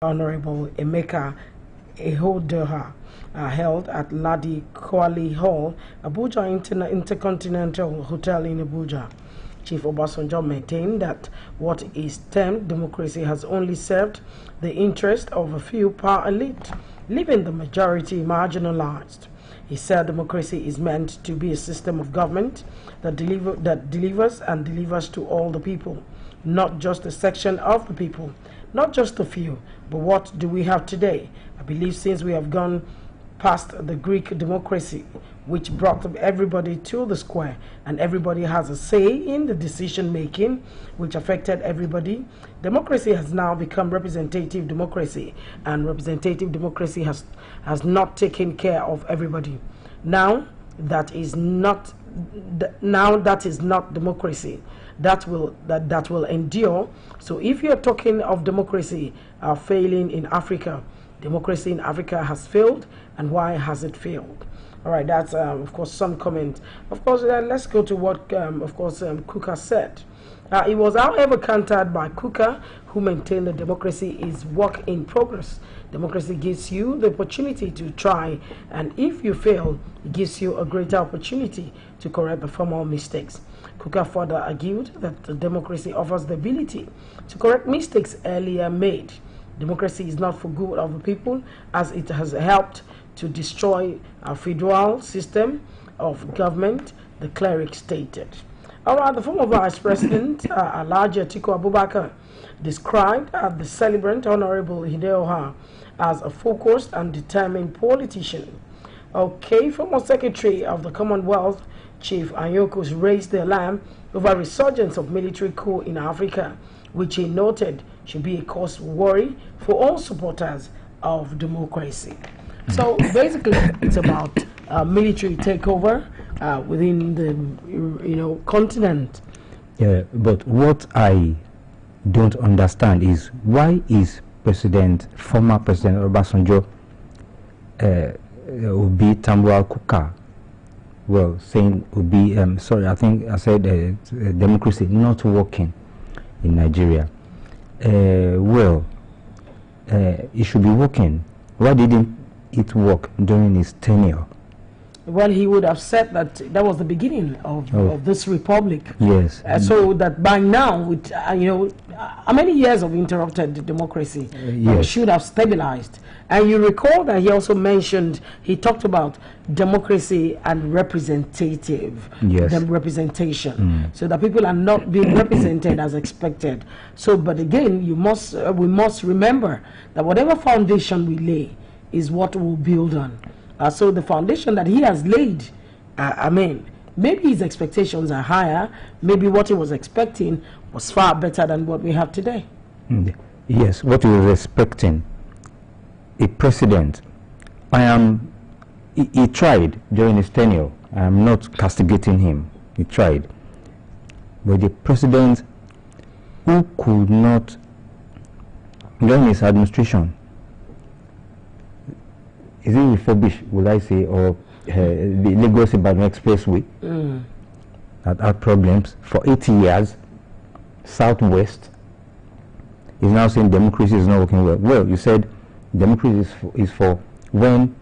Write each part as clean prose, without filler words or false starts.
Honorable Emeka Ehodoha held at Ladi Kwali Hall, Abuja Intercontinental Hotel in Abuja. Chief Obasanjo maintained that what is termed democracy has only served the interest of a few power elite, leaving the majority marginalized. He said democracy is meant to be a system of government that delivers to all the people, not just a section of the people, not just a few. But what do we have today? I believe since we have gone past the Greek democracy, which brought everybody to the square and everybody has a say in the decision making, which affected everybody, democracy has now become representative democracy, and representative democracy has not taken care of everybody. Now that is not democracy that will endure. So if you're talking of democracy failing in Africa, democracy in Africa has failed. And why has it failed? All right, that's of course some comment. Of course, let's go to what Kuka said. It was, however, countered by Kuka, who maintained that democracy is work in progress. Democracy gives you the opportunity to try, and if you fail, it gives you a greater opportunity to correct the former mistakes. Kuka further argued that the democracy offers the ability to correct mistakes earlier made. Democracy is not for good of the people, as it has helped to destroy our federal system of government, the cleric stated. Alright, the former Vice President, Alhaji Atiku Abubakar, described the celebrant, Honorable Hideoha, as a focused and determined politician. Okay, former Secretary of the Commonwealth, Chief Anyokus, raised the alarm over resurgence of military coup in Africa, which he noted should be a cause of worry for all supporters of democracy. So basically, it's about military takeover within the continent. Yeah, but what I don't understand is why is former President Obasanjo Obi Tambuwal Kuka, saying Obi, sorry, I think I said democracy not working in Nigeria. It should be working. Why didn't it work during his tenure? Well, he would have said that was the beginning of this republic. Yes. So that by now, with how many years of interrupted democracy, yes, should have stabilized. And you recall that he also mentioned, he talked about democracy and representative, yes, representation, so that people are not being represented as expected. So, but again, we must remember that whatever foundation we lay is what we'll build on. So the foundation that he has laid, maybe his expectations are higher. Maybe what he was expecting was far better than what we have today. Yes, what he was expecting. A president, he tried during his tenure. I am not castigating him. He tried. But the president who could not, during his administration, is it refurbished, will I say, or the Lagos-Ibadan Expressway that had problems for 80 years, Southwest, is now saying democracy is not working well. Well, you said democracy is for when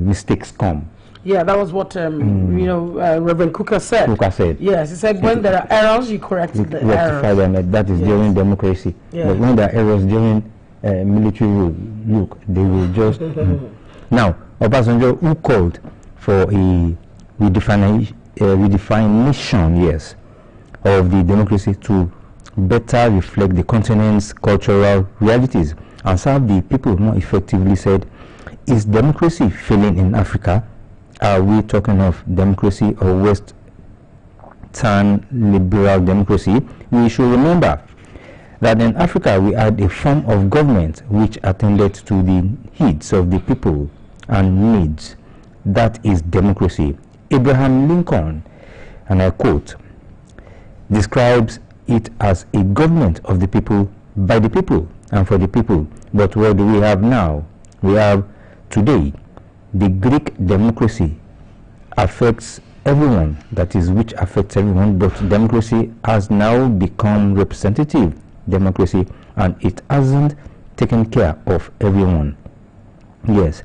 mistakes come. Yeah, that was what Reverend Kuka said. Kuka said. Yes, he said when there are errors, you correct the errors. Them, that is during democracy. Yeah. But when there are errors during military rule, look, they will just now Obasanjo, who called for a redefinition, yes, of the democracy to better reflect the continent's cultural realities and serve the people more effectively, said, is democracy failing in Africa? Are we talking of democracy or Western liberal democracy? We should remember that in Africa we had a form of government which attended to the needs of the people and needs. That is democracy. Abraham Lincoln, and I quote, describes it as a government of the people, by the people, and for the people. But what do we have now? We have today the Greek democracy affects everyone, that is, which affects everyone, but democracy has now become representative democracy, and it hasn't taking care of everyone. Yes.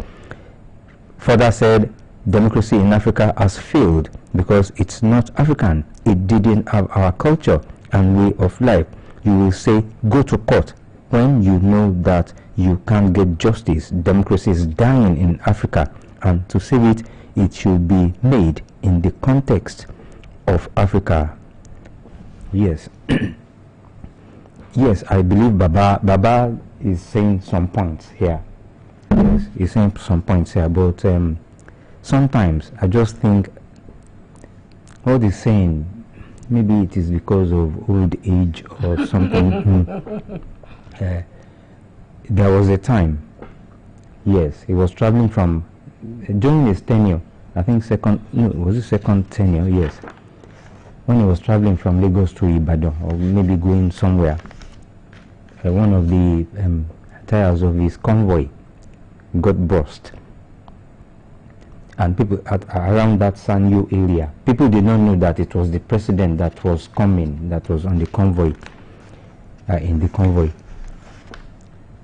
Further said, democracy in Africa has failed because it's not African. It didn't have our culture and way of life. You will say, go to court when you know that you can't get justice. Democracy is dying in Africa, and to save it, it should be made in the context of Africa. Yes. Yes, I believe Baba is saying some points here. Yes, he's saying some points here, but sometimes I just think what he's saying, maybe it is because of old age or something. There was a time, yes, he was traveling from, during his tenure, I think was it second tenure, yes, when he was traveling from Lagos to Ibadan, or maybe going somewhere, one of the tires of his convoy got burst, and people around that Sanyo area, people did not know that it was the president that was coming, that was on the convoy, in the convoy.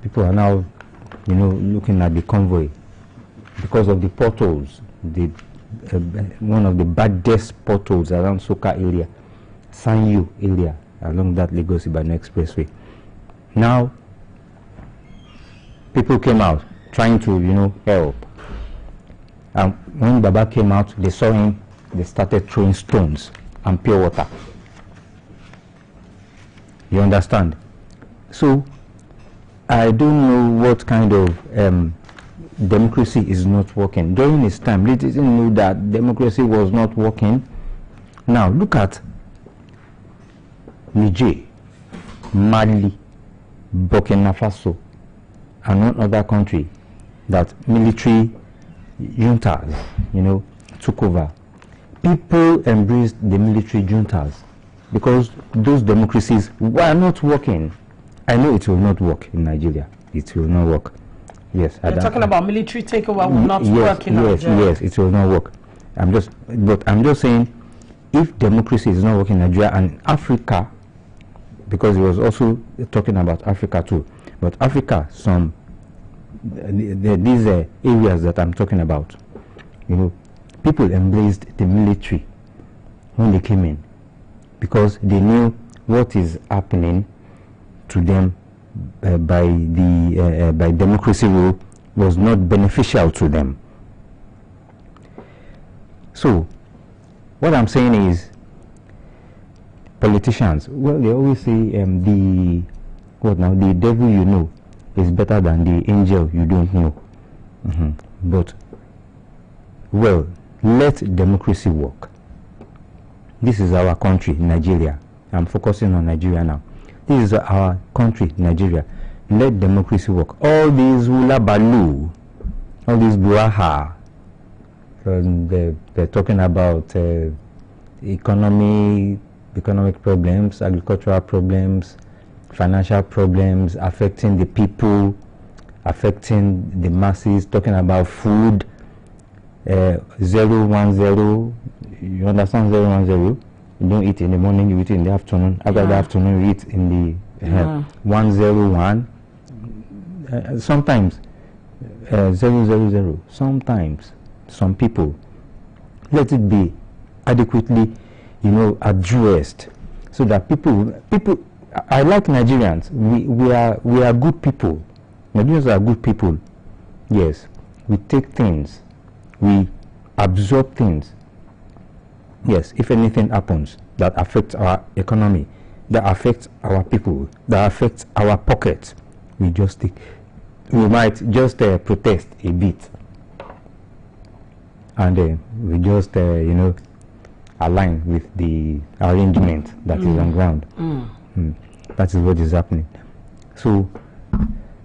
People are now, looking at the convoy because of the potholes, one of the baddest potholes around Soka area, Sanyo area, along that Lagos-Ibadan expressway. Now, people came out trying to, help. And when Baba came out, they saw him, they started throwing stones and pure water. You understand? So, I don't know what kind of democracy is not working. During his time, they didn't know that democracy was not working. Now, look at Niger, Mali, Burkina Faso, and one other country that military juntas, took over. People embraced the military juntas because those democracies were not working. I know it will not work in Nigeria. It will not work. Yes. You're talking about military takeover will not work in Nigeria. Yes, it will not work. I'm just saying, if democracy is not working in Nigeria and Africa, because he was also talking about Africa too, but Africa, these areas that I'm talking about, people embraced the military when they came in because they knew what is happening to them by democracy rule was not beneficial to them. So, what I'm saying is, politicians, well, they always say the devil you know is better than the angel you don't know. But, well, let democracy work. This is our country, Nigeria. I'm focusing on Nigeria now. This is our country, Nigeria. Let democracy work. All these hula baloo, all these buaha, they're talking about economic problems, agricultural problems, financial problems affecting the people, affecting the masses, talking about food, 010, you understand 010? You don't eat in the morning, you eat in the afternoon. After the afternoon, you eat in the 101. Sometimes 000. Sometimes some people. Let it be adequately, addressed, so that people. I like Nigerians. We are good people. Nigerians are good people. Yes, we take things, we absorb things. Yes, if anything happens that affects our economy, that affects our people, that affects our pockets, we might just protest a bit, and we just align with the arrangement that is on ground. That is what is happening. So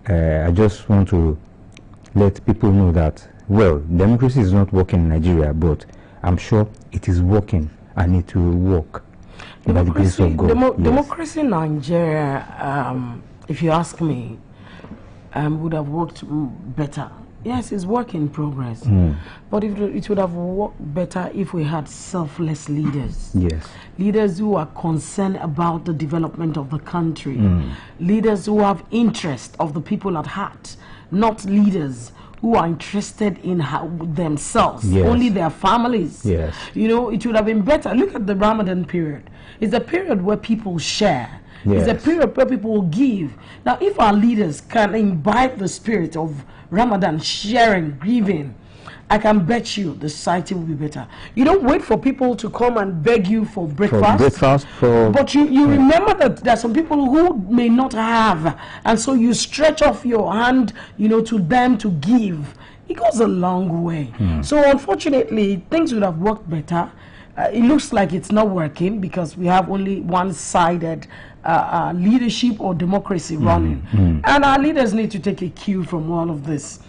I just want to let people know that, well, democracy is not working in Nigeria, but I'm sure it is working and it will work by the grace of God. Democracy in Nigeria, if you ask me, would have worked better Yes, it's work in progress. But it would have worked better if we had selfless leaders. Yes. Leaders who are concerned about the development of the country. Leaders who have interest of the people at heart. Not leaders who are interested in themselves, Yes. only their families. Yes. You know, it would have been better. Look at the Ramadan period. It's a period where people share. Yes. It's a period where people will give. Now, if our leaders can imbibe the spirit of Ramadan, sharing, giving, I can bet you the society will be better. You don't wait for people to come and beg you for breakfast. But you remember that there are some people who may not have, and so you stretch off your hand, you know, to them to give. It goes a long way. So unfortunately, things would have worked better. It looks like it's not working because we have only one-sided leadership or democracy running. And our leaders need to take a cue from all of this,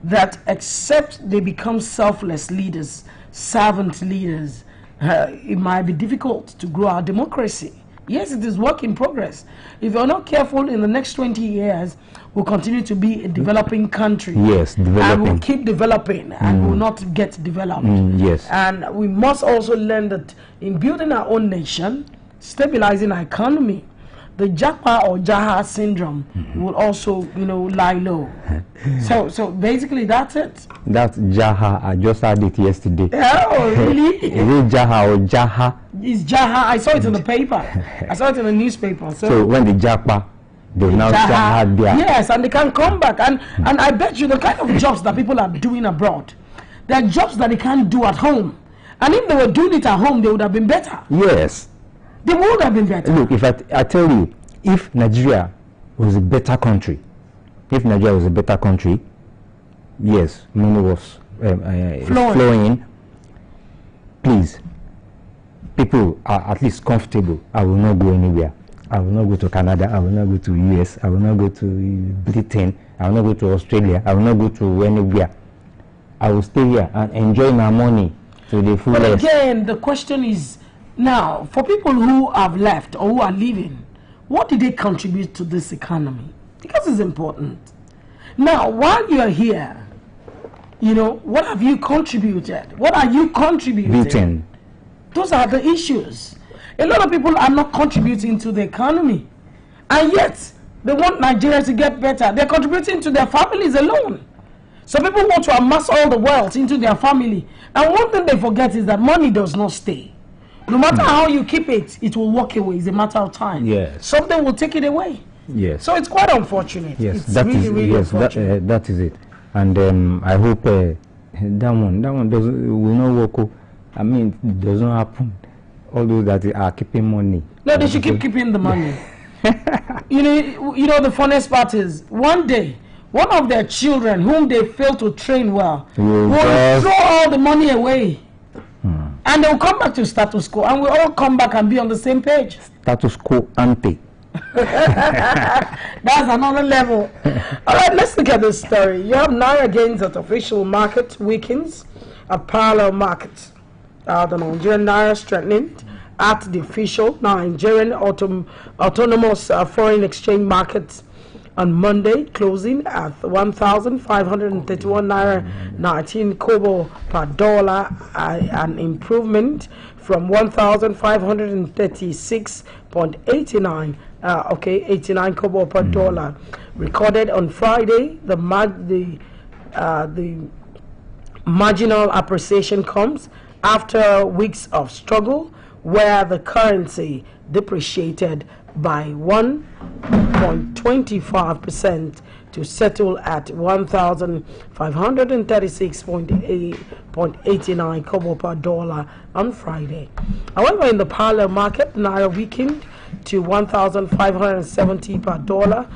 that except they become selfless leaders, servant leaders, it might be difficult to grow our democracy. Yes, it is work in progress. If you're not careful, in the next 20 years, we'll continue to be a developing country. Yes, developing. And we'll keep developing and will not get developed. Yes. And we must also learn that in building our own nation, stabilizing our economy, the Japa or Jaha syndrome will also, you know, lie low. So basically that's it. That's Jaha. I just had it yesterday. Oh, really? Is it Jaha or Jaha? It's Jaha. I saw it in the paper. I saw it in the newspaper. So when the Japa, they now Jaha there. Yes, and they can come back. And I bet you the kind of jobs that people are doing abroad, they are jobs that they can't do at home. And if they were doing it at home, they would have been better. Yes. They would have been better. Look, if I tell you, if Nigeria was a better country, yes, money was flowing. Please, people are at least comfortable. I will not go anywhere. I will not go to Canada. I will not go to US. I will not go to Britain. I will not go to Australia. I will not go to anywhere. I will stay here and enjoy my money to the fullest. But again, the question is, now, for people who have left or who are leaving, what did they contribute to this economy? Because it's important. Now, while you're here, you know, what have you contributed? What are you contributing? Those are the issues. A lot of people are not contributing to the economy. And yet, they want Nigeria to get better. They're contributing to their families alone. So people want to amass all the wealth into their family. And one thing they forget is that money does not stay. No matter how you keep it, it will walk away. It's a matter of time. Yes. Something will take it away. Yes. So it's quite unfortunate. Yes, it's that really, is, really yes, unfortunate. that is it. And I hope that one will not work. I mean, it does not happen. All those that are keeping money. No, they should keep keeping the money. you know the funniest part is, one day, one of their children whom they failed to train well will throw all the money away. And they'll come back to status quo, and we'll all come back and be on the same page. Status quo ante. That's another level. All right, let's look at this story. You have Naira gains at official market, weakens at parallel markets. The Nigerian Naira strengthened at the official Nigerian autonomous foreign exchange markets on Monday, closing at 1,531 Naira 19 kobo per dollar, an improvement from 1,536.89 89 kobo per dollar recorded on Friday. The marginal appreciation comes after weeks of struggle, where the currency depreciated by 1.25% to settle at 1,536.89 kobo per dollar on Friday. However, in the parallel market, Naira weakened to 1,570 per dollar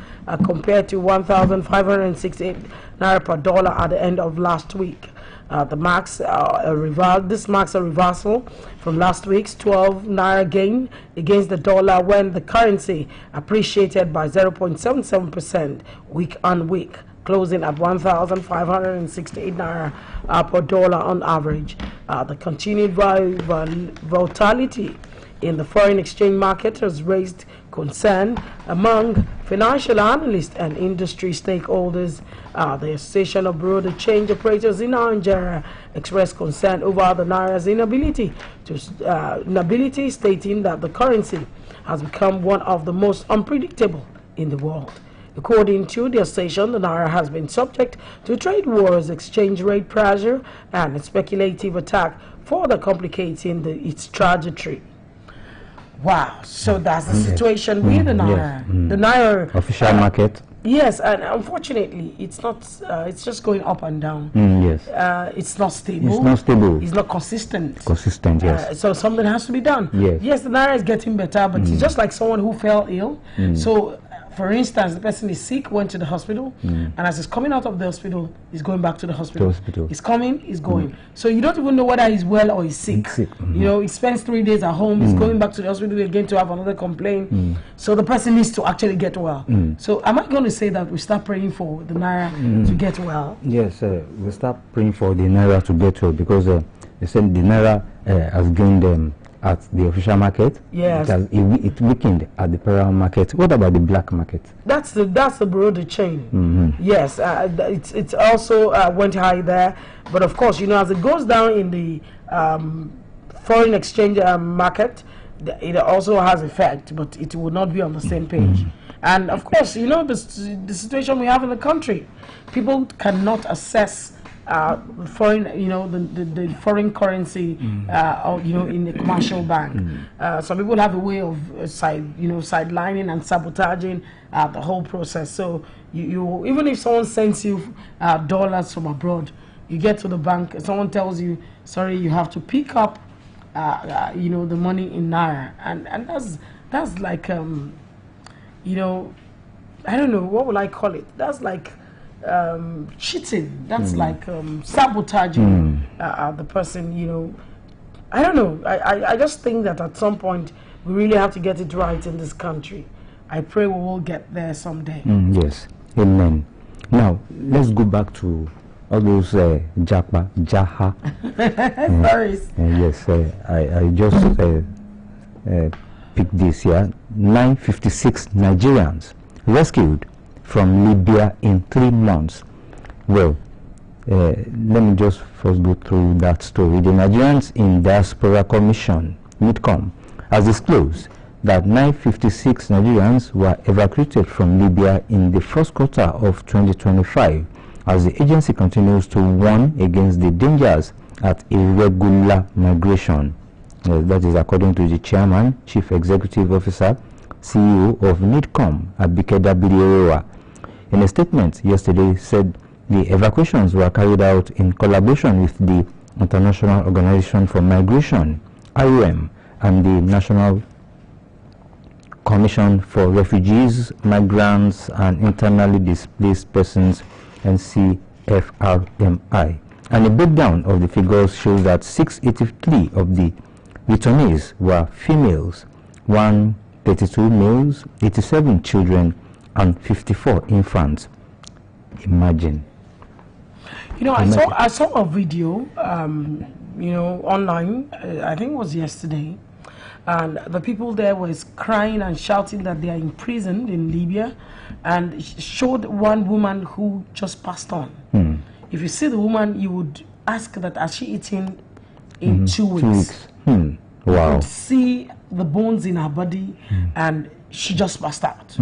compared to 1,568 Naira per dollar at the end of last week. This marks a reversal from last week's 12 Naira gain against the dollar, when the currency appreciated by 0.77% week on week, closing at 1,568 Naira per dollar on average. The continued volatility in the foreign exchange market has raised concern among financial analysts and industry stakeholders. The Association of Bureau de Change Operators in Nigeria expressed concern over the Naira's inability, stating that the currency has become one of the most unpredictable in the world. According to the association, the Naira has been subject to trade wars, exchange rate pressure, and a speculative attack, further complicating its trajectory. Wow, so that's the situation with the Naira. The Naira official market. Yes, and unfortunately, it's not. It's just going up and down. Yes. It's not stable. It's not stable. It's not consistent. Consistent, yes. So something has to be done. Yes. Yes, the Naira is getting better, but it's just like someone who fell ill. So, for instance, the person is sick, went to the hospital, and as he's coming out of the hospital, he's going back to the hospital. He's coming, he's going. So you don't even know whether he's well or he's sick. You know, he spends 3 days at home, he's going back to the hospital again to have another complaint. So the person needs to actually get well. So am I going to say that we start praying for the Naira to get well? Yes, we start praying for the Naira to get well, because they said the Naira has gained at the official market. Yes. It weakened at the parallel market. What about the black market? That's the Bureau de Change. Yes, it's also went high there, but of course, you know, as it goes down in the foreign exchange market, it also has effect, but it will not be on the same page. And of course, you know, the situation we have in the country, people cannot assess foreign, you know, the foreign currency, or, you know, in the commercial bank. Some people have a way of sidelining and sabotaging the whole process. So you even if someone sends you dollars from abroad, you get to the bank, someone tells you, sorry, you have to pick up, you know, the money in Naira, and that's like, you know, I don't know, what would I call it? That's like cheating. That's like sabotaging the person, you know. I don't know. I just think that at some point we really have to get it right in this country. I pray we will get there someday. Yes, amen. Now let's go back to all those Jaha. Yes, I just picked this here. 956 Nigerians rescued from Libya in 3 months. Well, let me just first go through that story. The Nigerians in Diaspora Commission, NIDCOM, has disclosed that 956 Nigerians were evacuated from Libya in the first quarter of 2025, as the agency continues to warn against the dangers at irregular migration. That is according to the chairman, Chief Executive Officer, CEO of NIDCOM, Abike Dabiri. In a statement yesterday, said the evacuations were carried out in collaboration with the International Organization for Migration, IOM, and the National Commission for Refugees, Migrants, and Internally Displaced Persons, NCFRMI. And a breakdown of the figures shows that 683 of the returnees were females, 132 males, 87 children, and 54 infants. Imagine. You know, I saw a video, you know, online. I think it was yesterday, and the people there was crying and shouting that they are imprisoned in Libya, and showed one woman who just passed on. If you see the woman, you would ask that, has she eaten in 2 weeks? Wow. You could see the bones in her body, and she just passed out.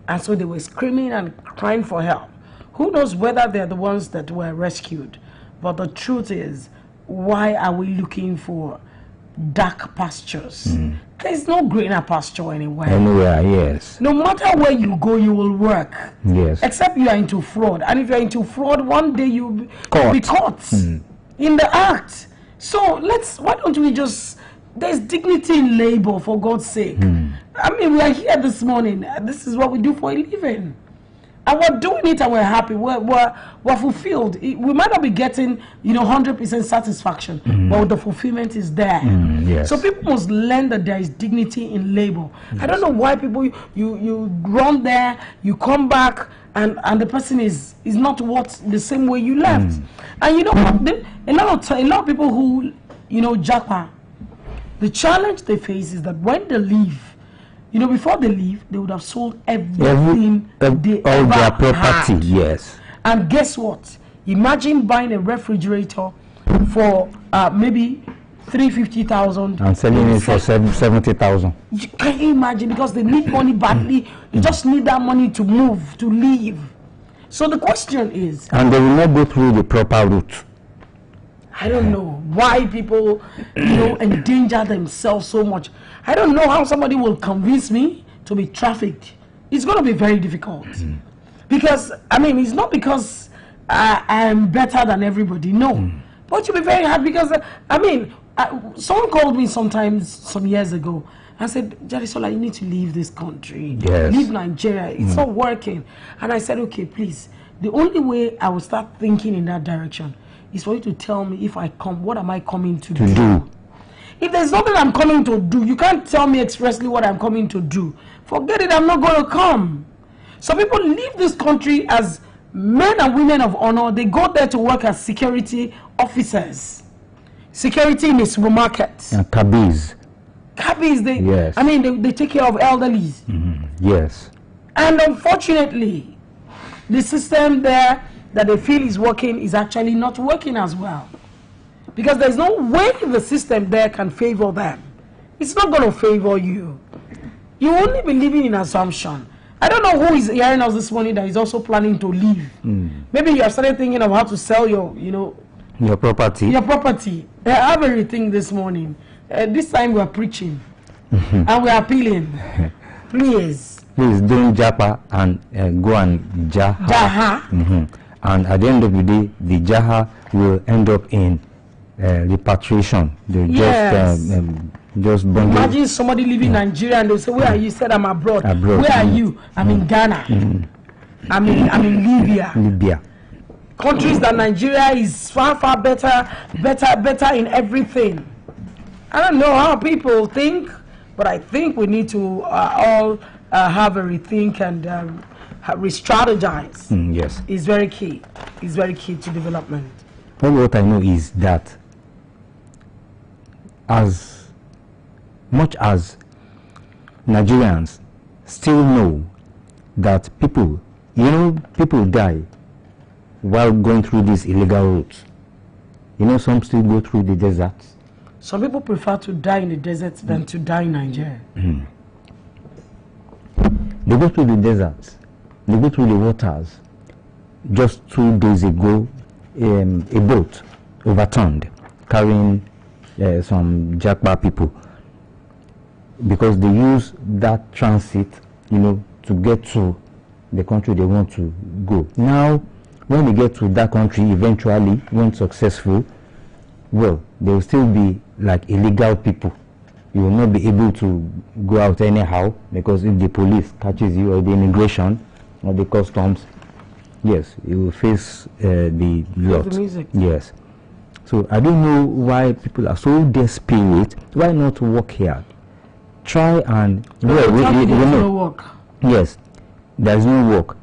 And so they were screaming and crying for help. Who knows whether they're the ones that were rescued? But the truth is, why are we looking for dark pastures? There's no greener pasture anywhere. Anywhere, yes. No matter where you go, you will work. Yes. Except you are into fraud. And if you're into fraud, one day you'll be caught in the act. So why don't we just, there's dignity in labor, for God's sake. I mean, we are here this morning. This is what we do for a living. And we're doing it and we're happy. We're fulfilled. We might not be getting, you know, 100% satisfaction, but the fulfillment is there. Yes. So people must learn that there is dignity in labor. Yes. I don't know why people, you run there, you come back, and the person is not the same way you left. And you know what? A lot of people who, you know, japa, The challenge they face is that when they leave, you know, before they leave, they would have sold everything they all ever their property, had. yes. And guess what? Imagine buying a refrigerator for maybe 350,000 and selling it for 70,000. Can you imagine? Because they need money badly. They just need that money to move, to leave. So the question is, and they will not go through the proper route. I don't know why people, you know, endanger themselves so much. I don't know how somebody will convince me to be trafficked. It's going to be very difficult. Because, I mean, it's not because I am better than everybody. No. But it will be very hard because, I mean, someone called me sometimes, some years ago, and said, Jarisola, you need to leave this country. Yes. Leave Nigeria. It's not working. And I said, okay, please. The only way I will start thinking in that direction is for you to tell me if I come, what am I coming to do? If there's nothing I'm coming to do, you can't tell me expressly what I'm coming to do. Forget it, I'm not going to come. So people leave this country as men and women of honor. They go there to work as security officers. Security in a supermarket. And cabbies. Cabbies, Yes. I mean, they take care of elderlies. Yes. And unfortunately, the system there that they feel is working is actually not working as well. Because there's no way the system there can favor them. It's not going to favor you. You only be living in assumption. I don't know who is hearing us this morning that is also planning to leave. Maybe you have started thinking of how to sell your, you know, your property. Your property. I have everything this morning. This time we are preaching and we are appealing. Please. Please don't japa and go and jaha. And at the end of the day, the jaha will end up in repatriation. They just bundle. Imagine somebody leaving Nigeria and they'll say, where are you? Said, I'm abroad. Where are you? I'm in Ghana. I'm in Libya. Countries that Nigeria is far better in everything. I don't know how people think, but I think we need to all have a rethink and re-strategize. Yes. It's very key. It's very key to development. Well, what I know is that as much as Nigerians still know that people die while going through these illegal routes. You know, some still go through the deserts. Some people prefer to die in the deserts than to die in Nigeria. They go through the deserts. They go through the waters. Just 2 days ago, a boat overturned carrying some Jakpa people because they use that transit, you know, to get to the country they want to go. Now, when they get to that country, eventually, when successful, well, they will still be like illegal people. You will not be able to go out anyhow because if the police catches you or the immigration or the customs, yes, you will face the lot. The music. Yes. So I don't know why people are so desperate. Why not work here? Try and no work. Yes, there is no work.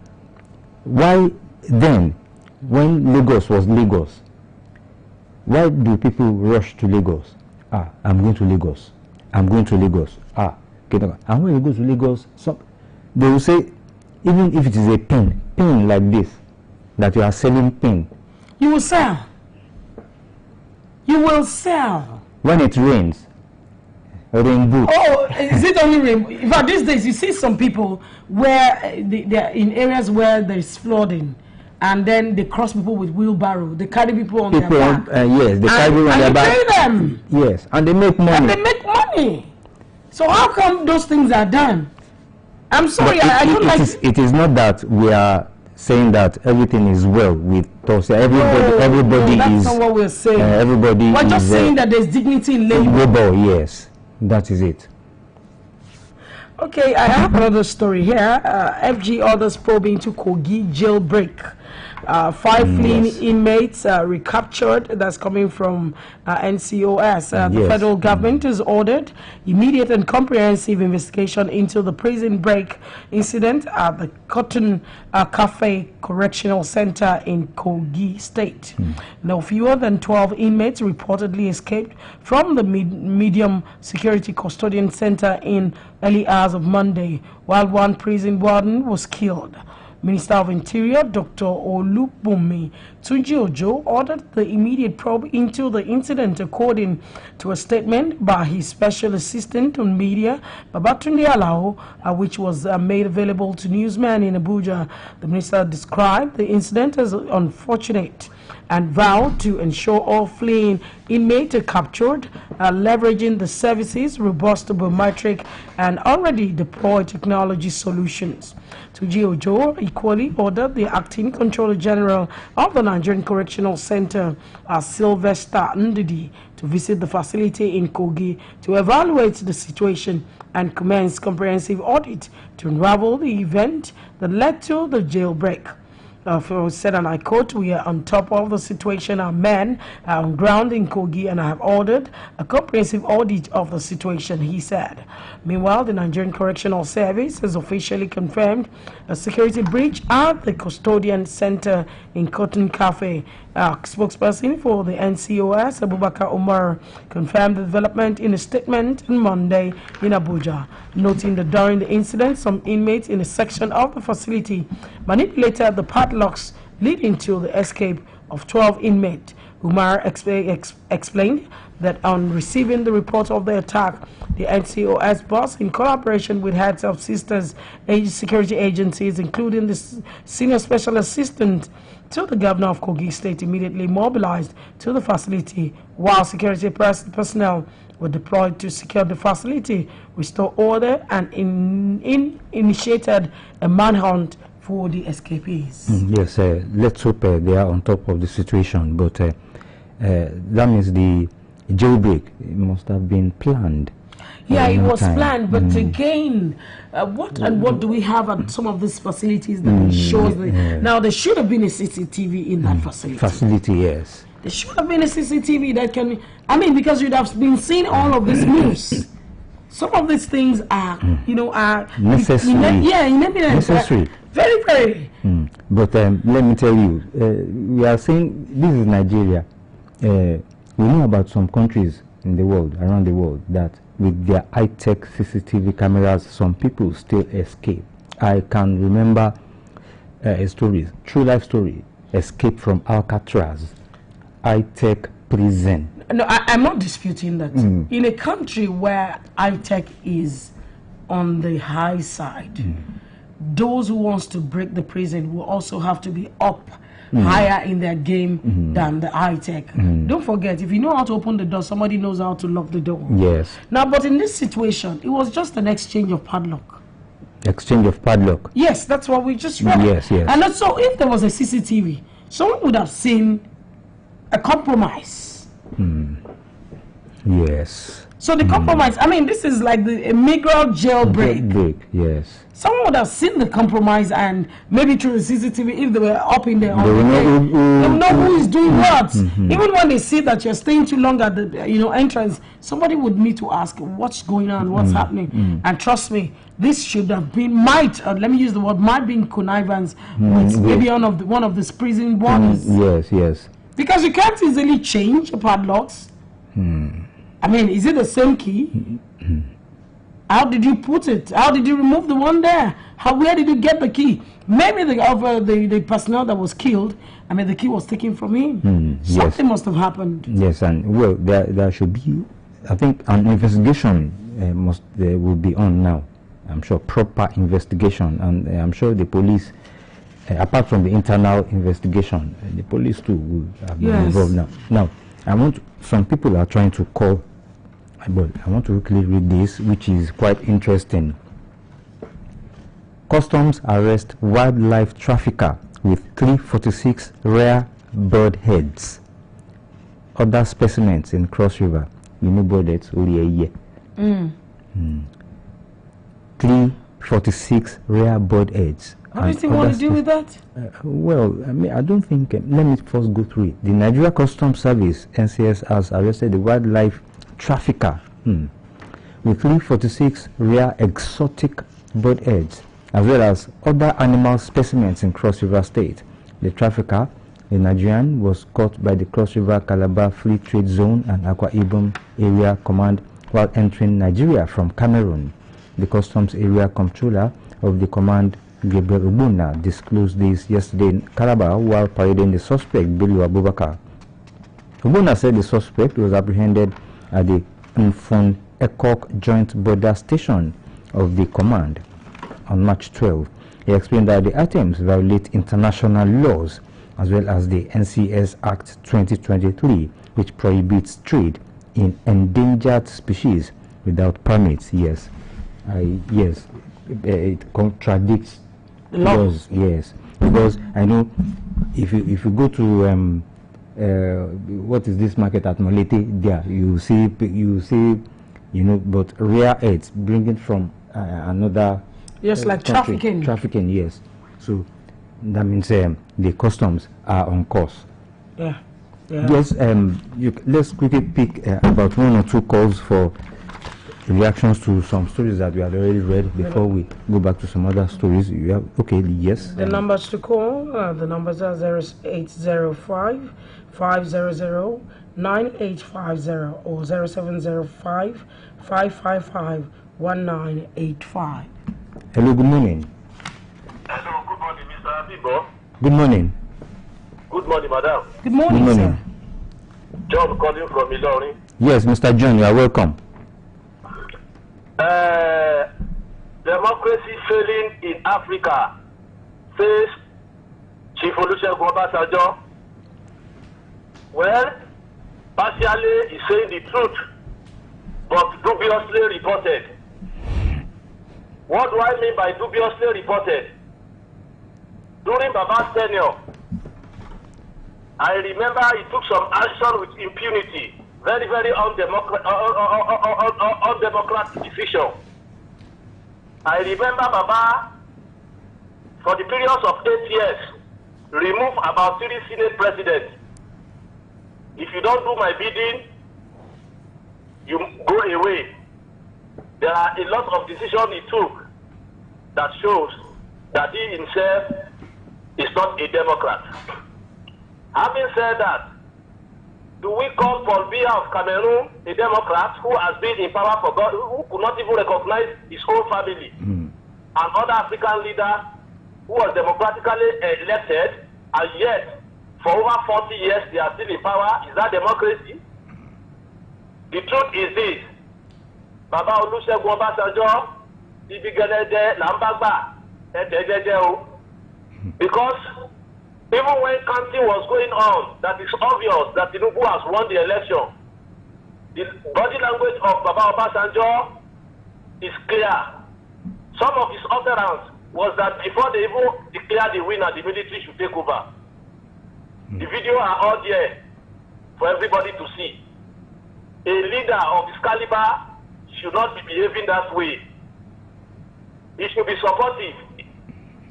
Why then, when Lagos was Lagos, why do people rush to Lagos? I'm going to Lagos. I'm going to Lagos. And when you go to Lagos, they will say, even if it is a pen like this, that you are selling pen. You will sell. You will sell. When it rains, rain boot. Oh, is it only rain? In fact, these days you see some people where they are in areas where there is flooding, and then they cross people with wheelbarrow. They carry people on their back. Yes, they carry people on their back. And they pay them. Yes, and they make money. And they make money. So how come those things are done? I'm sorry, I don't like. It is not that we are saying that everything is well with us. Everybody that's is. Not what we're saying. Everybody. We're just saying that there's dignity in labor. Labor, yes, that is it. Okay, I have another story here. FG orders probe into Kogi jailbreak. 5 fleeing inmates recaptured. That's coming from NCOS. The federal government has ordered immediate and comprehensive investigation into the prison break incident at the Cotton Cafe Correctional Center in Kogi State. No fewer than 12 inmates reportedly escaped from the medium security custodian center in early hours of Monday, while one prison warden was killed. Minister of Interior Dr. Olubunmi Tunji-Ojo ordered the immediate probe into the incident, according to a statement by his special assistant on media, Babatunde Alao, which was made available to newsmen in Abuja. The minister described the incident as unfortunate and vowed to ensure all fleeing inmates are captured, leveraging the services, robust biometric and already deployed technology solutions. Tunji-Ojo equally ordered the acting Controller General of the Nigerian Correctional Center, Sylvester Ndidi, to visit the facility in Kogi to evaluate the situation and commence comprehensive audit to unravel the event that led to the jailbreak. Said, and I quote, "We are on top of the situation. Our men are on ground in Kogi and I have ordered a comprehensive audit of the situation," he said. Meanwhile, the Nigerian Correctional Service has officially confirmed a security breach at the custodian center in Cotton Cafe. Spokesperson for the NCOS, Abubakar Umar, confirmed the development in a statement on Monday in Abuja, noting that during the incident, some inmates in a section of the facility manipulated the padlocks, leading to the escape of 12 inmates. Umar explained that on receiving the report of the attack, the NCOS boss, in collaboration with heads of sisters security agencies, including the senior special assistant to the governor of Kogi State, immediately mobilized to the facility, while security personnel were deployed to secure the facility, restore order, and initiated a manhunt for the escapees. Yes, let's hope they are on top of the situation, but that means the jailbreak must have been planned. Yeah, it was planned, but again, what do we have at some of these facilities that shows now there should have been a CCTV in that facility. Yes. There should have been a CCTV that can, I mean, because you'd have been seeing all of these moves. Some of these things are, you know, are necessary. Necessary. Very, very. But let me tell you, we are saying this is Nigeria. We know about some countries in the world, around the world, that with their high-tech CCTV cameras, some people still escape. I can remember a story, true life story, escape from Alcatraz, high-tech prison. No, I'm not disputing that. In a country where high-tech is on the high side, those who wants to break the prison will also have to be up higher in their game than the high-tech. Don't forget, if you know how to open the door, somebody knows how to lock the door. Yes. Now, but in this situation, it was just an exchange of padlock. Exchange of padlock. Yes, that's what we just read. Yes, yes. And also, if there was a CCTV, someone would have seen a compromise. Yes. So the compromise, I mean, this is like the immigral jailbreak. Yes. Someone would have seen the compromise, and maybe through the CCTV, if they were up in there, they will know who is doing what. Even when they see that you're staying too long at the entrance, somebody would need to ask what's going on, what's happening. And trust me, this should have been let me use the word might be in connivance with maybe one of the prison wardens. Yes, yes. Because you can't easily change the padlocks. I mean, is it the same key? How did you put it? How did you remove the one there? Where did you get the key? Maybe the personnel that was killed, I mean, the key was taken from him. Something must have happened. Yes, and well, there should be, I think, an investigation will be on now. I'm sure proper investigation, and I'm sure the police, apart from the internal investigation, the police too will be involved now. Now, some people are trying to call. But I want to quickly read this, which is quite interesting. Customs arrest wildlife trafficker with 346 rare bird heads. Other specimens in Cross River. You know birds, Oluyole. 3 46 rare bird heads. What does he want to do with that? Well, I mean, I don't think. Let me first go through it. The Nigeria Customs Service (NCS) has arrested the wildlife trafficker with 346 rare exotic bird heads, as well as other animal specimens in Cross River State. The trafficker, a Nigerian, was caught by the Cross River Calabar Free Trade Zone and Akwa Ibom Area Command while entering Nigeria from Cameroon. The Customs Area Comptroller of the command, Gabriel Ubuna, disclosed this yesterday in Calabar while parading the suspect, Bello Abubakar. Ubuna said the suspect was apprehended at the Nfon Ekok Joint Border Station of the command on March 12. He explained that the items violate international laws as well as the NCS Act 2023, which prohibits trade in endangered species without permits. Yes, it contradicts laws. Yes, because I know if you go to what is this market at Molete, there you see but rare heads bringing from another. Yes, like country. Trafficking, yes. So that means the customs are on course. Yeah. Yes. Let's quickly pick about one or two calls for reactions to some stories that we had already read before we go back to some other stories. You have, okay, yes. The numbers to call, the numbers are 0805 500 9850 or 0705 555 1985. Hello, good morning. Hello, good morning, Mr. Abibo. Good morning. Good morning, madam. Good morning, sir. John calling from Ilorin. Yes, Mr. John, you are welcome. Democracy failing in Africa, says Chief Oluyole Obasanjo. Well, partially he's saying the truth, but dubiously reported. What do I mean by dubiously reported? During Baba's tenure, I remember he took some action with impunity, very, very undemocratic decision. I remember Baba, for the period of 8 years, removed about 3 Senate presidents. If you don't do my bidding, you go away. There are a lot of decisions he took that shows that he himself is not a Democrat. Having said that, do we call Paul Biya of Cameroon a Democrat who has been in power for God, who could not even recognize his own family? And other African leader who was democratically elected, and yet for over 40 years they are still in power? Is that democracy? The truth is this: Baba Oluyole Obasanjo, Ibigelede Lambagba, because even when counting was going on, that is obvious that Tinubu has won the election. The body language of Baba Obasanjo is clear. Some of his utterance was that before they even declare the winner, the military should take over. The video are all there for everybody to see. A leader of this caliber should not be behaving that way. He should be supportive.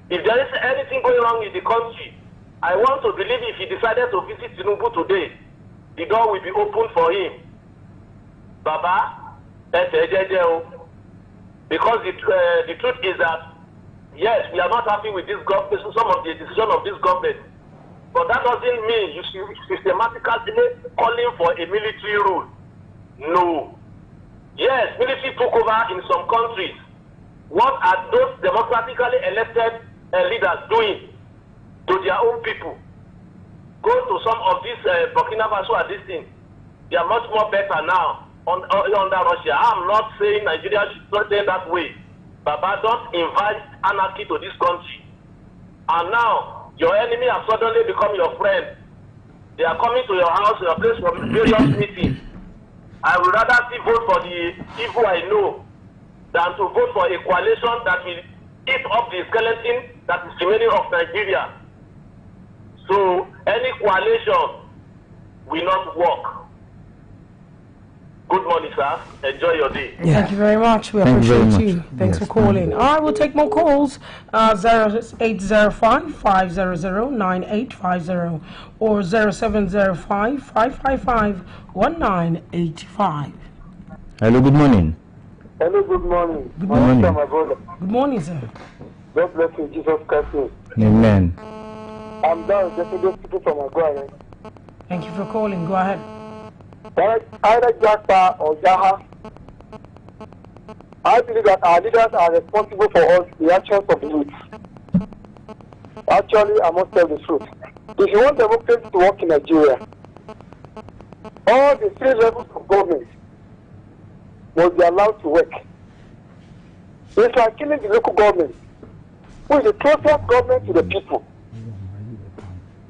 If there is anything going wrong in the country, I want to believe if he decided to visit Tinubu today, the door will be open for him. Baba, because the truth is that, yes, we are not happy with this government, some of the decisions of this government, but that doesn't mean you should systematically calling for a military rule. No. Yes, military took over in some countries. What are those democratically elected leaders doing to their own people? Go to some of these Burkina Faso and these things. They are much more better now under Russia. I'm not saying Nigeria should not stay that way. Baba, don't invite anarchy to this country. And now, your enemy has suddenly become your friend. They are coming to your house, your place for various meetings. I would rather still vote for the evil I know than to vote for a coalition that will eat up the skeleton that is remaining of Nigeria. So any coalition will not work. Good morning, sir. Enjoy your day. Yeah. Thank you very much. We appreciate you. Thanks for calling. All right, we'll take more calls. 0805-500-9850 or 0705-555-1985. Hello, good morning. Hello, good morning. Good morning. My brother. Good morning, sir. God bless you, Jesus Christ. Amen. I'm down just speaking from my brother. Thank you for calling. Go ahead. Either Japa or Jaha, I believe that our leaders are responsible for all the actions of the youth. Actually, I must tell the truth. If you want democracy to work in Nigeria, all the 3 levels of government must be allowed to work. It's like killing the local government, who is the closest government to the people.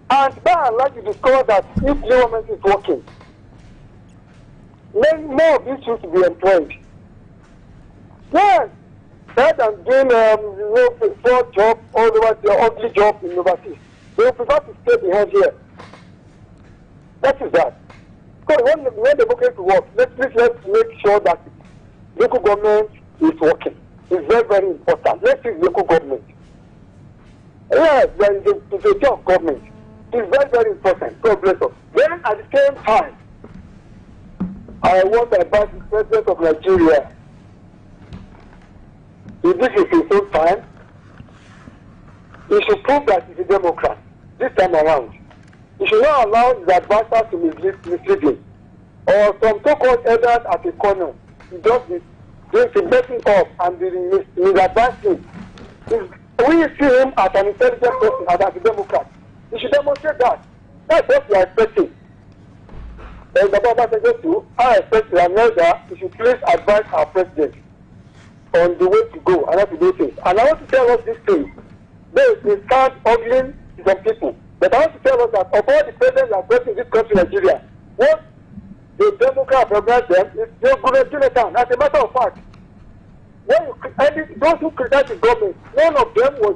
And by and large, you discover that if the government is working, then more of these should be employed. Yes, rather than doing fraud job all over the ugly job in overseas, they will prefer to stay behind here. That is that. Because when democracy works, let's make sure that local government is working. It's very, very important. Let's use local government. Yes, there is a job of government. It's very, very important. God bless us. Then at the same time, I want to advise the President of Nigeria. If this is his own time, he should prove that he's a Democrat this time around. He should not allow his advisors to mislead him. Or some so-called elders at the corner. He just be messing up and be misadvising. We see him as an intelligent person, as a Democrat. He should demonstrate that. That's what we are expecting. And the Baba too, I expect the America, we should please advise our president on the way to go and how to do things. And I want to tell us this thing. They start ogling some people. But I want to tell us that of all the presidents that are present in this country, Nigeria, what the Democrats represent them is they're going to do it down. As a matter of fact, when those who criticized the government, none of them was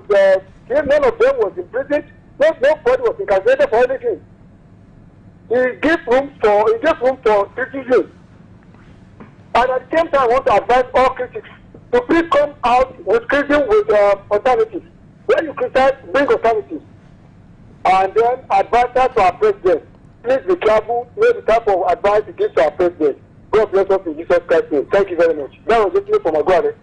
imprisoned, nobody was incarcerated for anything. He gave room for criticism. And at the same time, I want to advise all critics to please come out with criticism with alternatives. When you criticize, bring alternatives. And then advise that to our president. Please be careful, know the type of advice you give to our president. God bless us in Jesus Christ's name. Thank you very much. That was just me for my brother.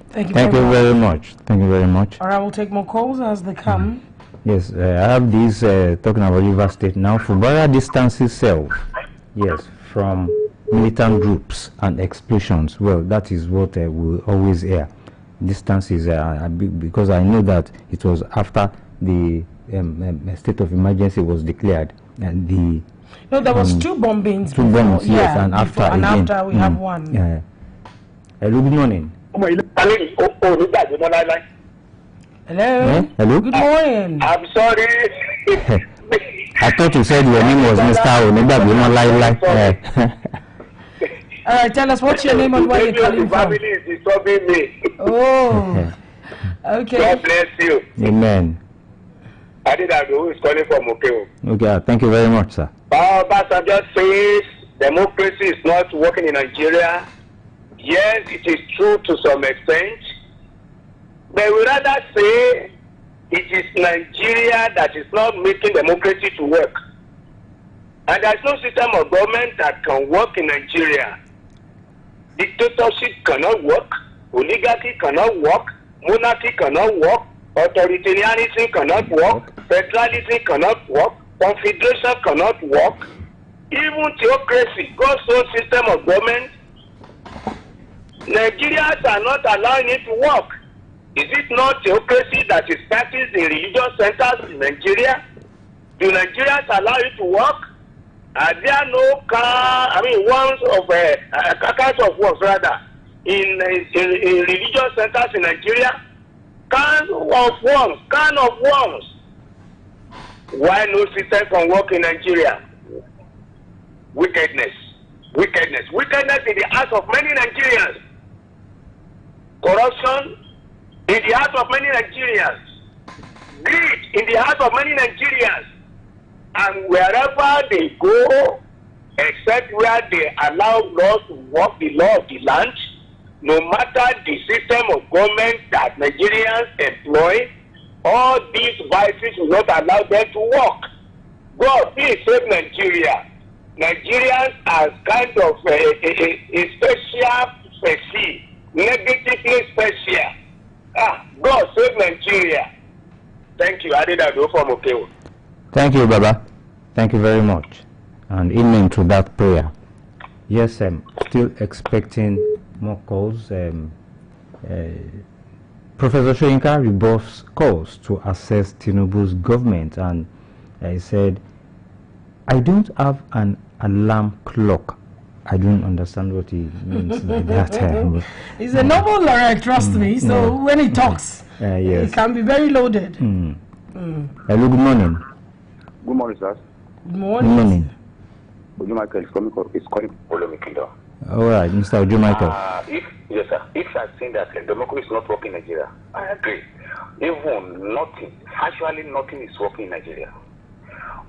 Thank you very much. Thank you very much. All right, we'll take more calls as they come. Yes, I have this talking about River State now. Fubara distances itself, yes, from militant groups and explosions. Well, that is what we always hear. Distances, because I know that it was after the state of emergency was declared, and there was 2 bombings. Two bombs, yes, and after and again. After we have one. Yeah. Hello, good morning. Hello. Hello. Good morning. I'm sorry. I thought you said your name was Mr. All right, tell us what's your name and where you're calling from. Family is disturbing me. Oh. Okay. God bless you. Amen. I did that. Who is calling from Okeo? Okay, thank you very much, sir. Obasanjo says democracy is not working in Nigeria. Yes, it is true to some extent. But we rather say it is Nigeria that is not making democracy to work. And there is no system of government that can work in Nigeria. Dictatorship cannot work, oligarchy cannot work, monarchy cannot work, authoritarianism cannot work, federalism cannot work, confederation cannot work, even theocracy, God's own system of government. Nigerians are not allowing it to work. Is it not theocracy that is practiced in religious centers in Nigeria? Do Nigerians allow it to work? Are there no worms in religious centers in Nigeria? Can of worms. Why no system can work in Nigeria? Wickedness in the hearts of many Nigerians. Corruption in the hearts of many Nigerians. Greed in the hearts of many Nigerians. And wherever they go, except where they allow laws to work the law of the land, no matter the system of government that Nigerians employ, all these vices will not allow them to work. God, please save Nigeria. Nigerians are kind of a special species, negatively special. God save Nigeria. Thank you. I did that from okay. Thank you, Baba. Thank you very much. And amen to that prayer. Yes, I'm still expecting more calls. Professor Soyinka rebuffs calls to assess Tinubu's government, and he said, I don't have an alarm clock. I don't understand what he means by that. He's a noble laureate, trust me. So when he talks, yes. He can be very loaded. Hello, good morning. Good morning, sir. Good morning. Good morning. Ojo Michael is calling Oluyole. All right, Mr. Ojo Michael. Yes, sir. If I've seen that democracy is not working in Nigeria, I agree. Even nothing, actually nothing is working in Nigeria.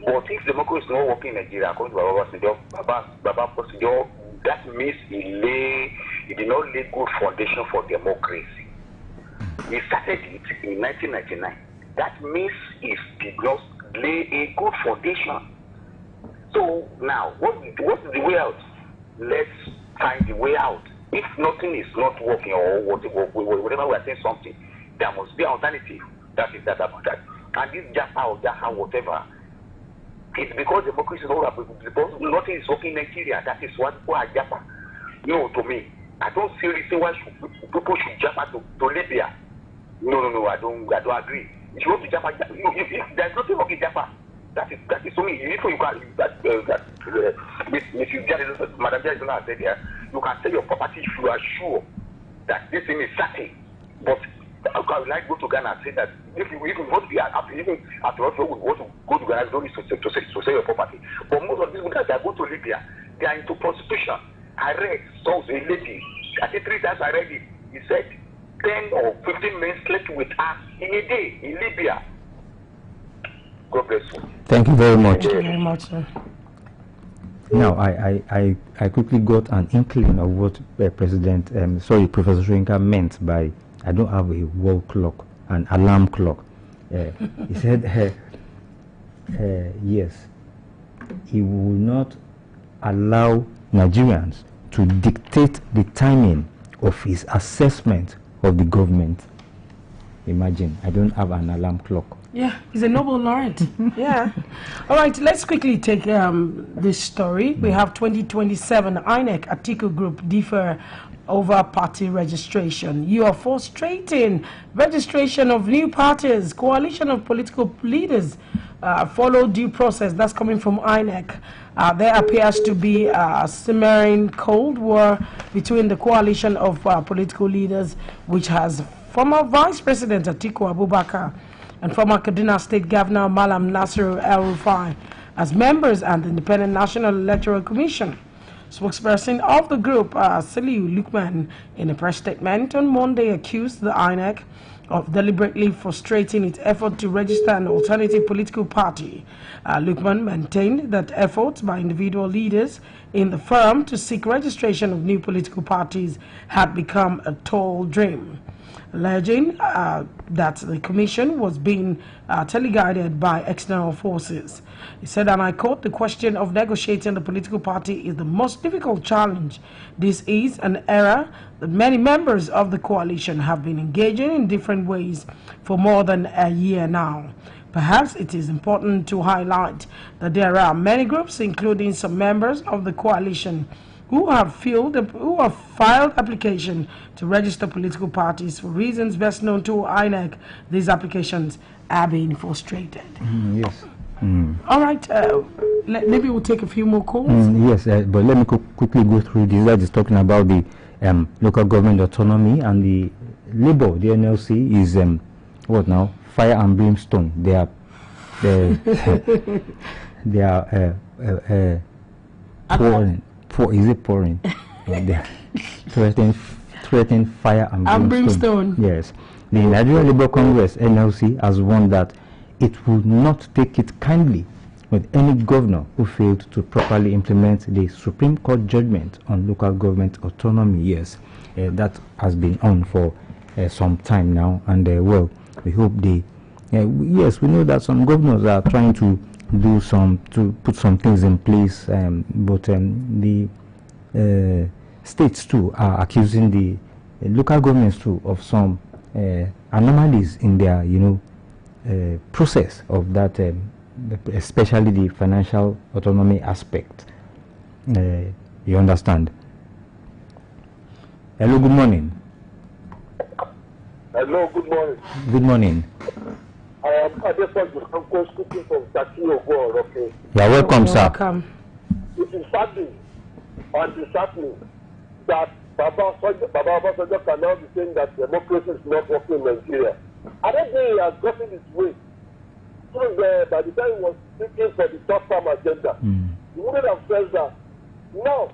But if democracy is not working in Nigeria, according to Baba Procedure, that means he did not lay good foundation for democracy. He started it in 1999. That means he did not lay a good foundation. So now, what's the way out? Let's find the way out. If nothing is not working or whatever we are saying something, there must be an alternative. That is that about that. And this Japa or Jaha, whatever, it's because democracy is not working. Because nothing is working in Nigeria. That is why Japa. No, to me, I don't see reason why people should Japa to Libya. No, I don't agree. If you go to Japa, there's nothing working in Japa. That is so me. If you can, Madam Judge said here, you can sell your property if you are sure that this thing is certain. But I would like to go to Ghana and say that if you want to be even after all, you want to go to Ghana, don't need to sell your property. But most of these guys that go to Libya, they are into prostitution. I read songs a lady. I think 3 times I read it. He said 10 or 15 men slept with her in a day in Libya. God bless you. Thank you very much. Thank you very much, sir. Now, I quickly got an inkling of what Professor Soyinka meant by I don't have a wall clock, an alarm clock. He said, yes, he will not allow Nigerians to dictate the timing of his assessment of the government. Imagine, I don't have an alarm clock. Yeah, he's a noble laureate. Yeah. All right, let's quickly take this story. We have 2027 INEC Atiku Group differ over party registration. You are frustrating registration of new parties. Coalition of political leaders follow due process. That's coming from INEC. There appears to be a simmering cold war between the coalition of political leaders, which has former Vice President Atiku Abubakar and former Kaduna State Governor Malam Nasiru El-Rufai as members and the Independent National Electoral Commission. Spokesperson of the group, Saliu Lukman, in a press statement on Monday accused the INEC of deliberately frustrating its effort to register an alternative political party. Lukman maintained that efforts by individual leaders in the firm to seek registration of new political parties had become a tall dream, alleging that the commission was being teleguided by external forces. He said, and I quote, the question of negotiating the political party is the most difficult challenge. This is an era that many members of the coalition have been engaging in different ways for more than a year now. Perhaps it is important to highlight that there are many groups, including some members of the coalition, who have filed application to register political parties for reasons best known to INEC. These applications are being frustrated. Yes. All right. Maybe we'll take a few more calls. Yes, but let me quickly go through this. That is talking about the local government autonomy, and the Labour, the NLC, is what now? Fire and brimstone. They are pouring. Is it pouring? They are threatening fire and brimstone. Yes. The Nigerian Labour Congress, NLC, has warned that it will not take it kindly with any governor who failed to properly implement the Supreme Court judgment on local government autonomy. Yes, that has been on for some time now, and well, we hope they. Yes, we know that some governors are trying to put some things in place, but the states too are accusing the local governments too of some anomalies in their process of that, especially the financial autonomy aspect. You understand? Hello, good morning. Hello, good morning. Good morning. I am Uncle speaking from Takiogo, okay? You are welcome, sir. Welcome. It is saddening and disheartening that Baba Obasanjo can now be saying that democracy is not working in Nigeria. I don't think he has gotten his way. By the time he was speaking for the top term agenda, he wouldn't have said that. Now,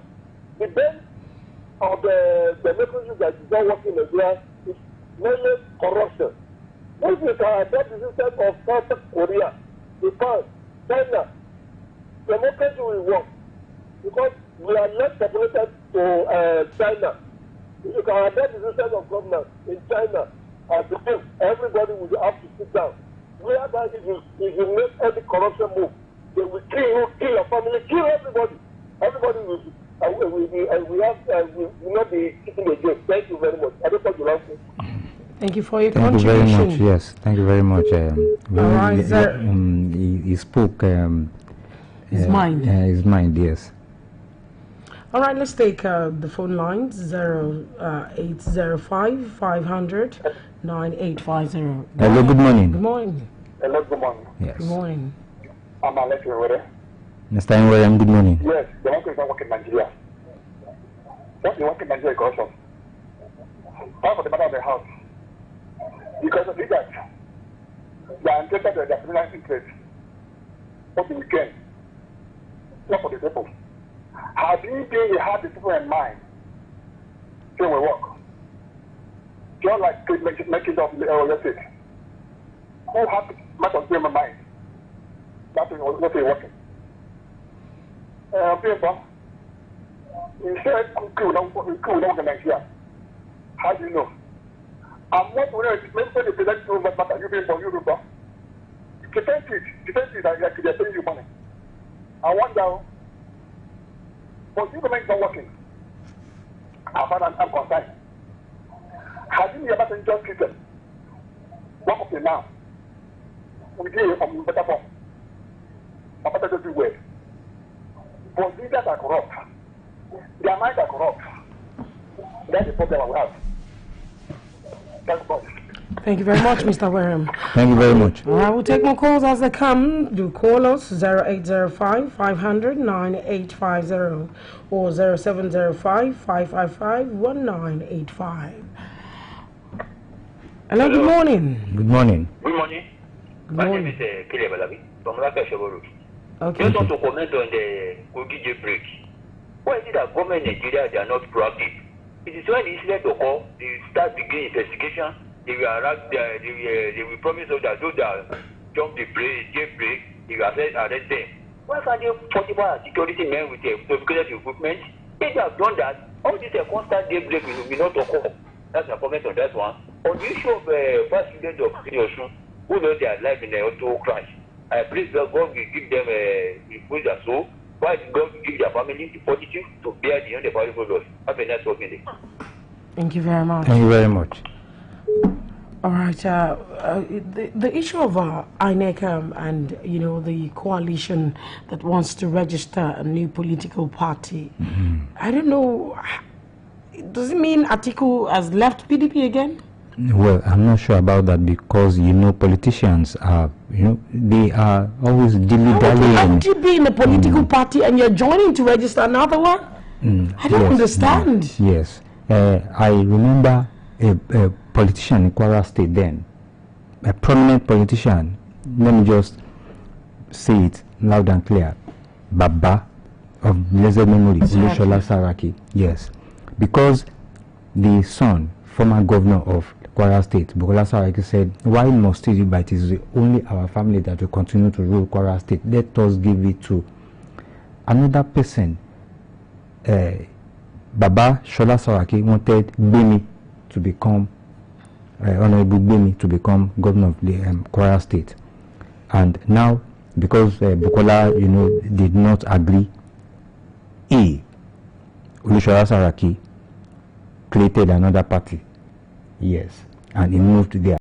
the base of the democracy that is not working in Nigeria is mainly corruption. If we can adopt the system of South Korea, Japan, China, democracy will work because we are less populated to China. If you can adopt the system of government in China, I believe everybody will have to sit down. Whereby if you make any corruption move, they will kill you, kill your family, kill everybody. Everybody will not be sitting again. Thank you very much. I don't want to laugh. Thank you for your Thank contribution. you very much. Yes, thank you very much. He spoke his mind. His mind, yes. All right, let's take the phone lines 0805 500 9850. Hello, good morning. Good morning. Hello, good morning. Yes. Good morning. I'm Alex Iwere. Mr. Nwere, good morning. Yes, democracy is not working in Nigeria. What you work in Nigeria is corruption. How for the matter of the house? Because of leaders, they are entitled to their criminal interest. What we gain, not for the people. Had he had the people in mind, they will work. Just like making of your state. Who had much of them in mind? That is what they're working. People, you said cool in Nigeria. How do you know? And what we know is maybe the president will not matter you being for Europe. Defense it like they're paying you money. I wonder, but the government is not working. As far as I'm concerned. Has been the better just system. Work up to now. We give a better form. A better to do well. But leaders are corrupt. Their minds are corrupt. That's the problem we have. Thank you very much, Mr. Wareham. Thank you very much. I will take more calls as they come. Do call us 0805 500 9850 or 0705 555 1985. Hello, good morning. Good morning. Good morning. Good My morning. name is Kile Balabi from Raka Shoboro. Okay. Just want to comment on the Kogi jailbreak. Why is it that government in Nigeria they are not proactive? It is when the incident occur, they start begin investigation. They will promise us that those that jump the jailbreak, they will arrest them. Why can't they fortify security men with sophisticated equipment? If they have done that, all this constant jailbreak will not occur. That's my comment on that one. On the issue of first students of Osun, who lost their life in the auto crash, I please God will give them a their soul. Why did God give their family the fortitude to bear the undefinable loss? Have a nice working day. Thank you very much. Thank you very much. All right. The issue of INEC and the coalition that wants to register a new political party. I don't know. Does it mean Atiku has left PDP again? Well, I'm not sure about that because politicians are they are always dilly-dallying. How would you be in a political party and you're joining to register another one? I don't understand. Yes. I remember a politician in Kwara State then, a prominent politician, let me just say it loud and clear, Baba of blessed memory, Oluyole Saraki. Yes. Because the son, former governor of Kwara State. Bukola Saraki said, why must it be, but it is only our family that will continue to rule Kwara State? Let us give it to another person. Baba Shola Saraki wanted Bemi to become, Honorable Bemi to become governor of the Kwara State. And now, because Bukola, did not agree, Oluyole Saraki created another party. Yes, and he moved there.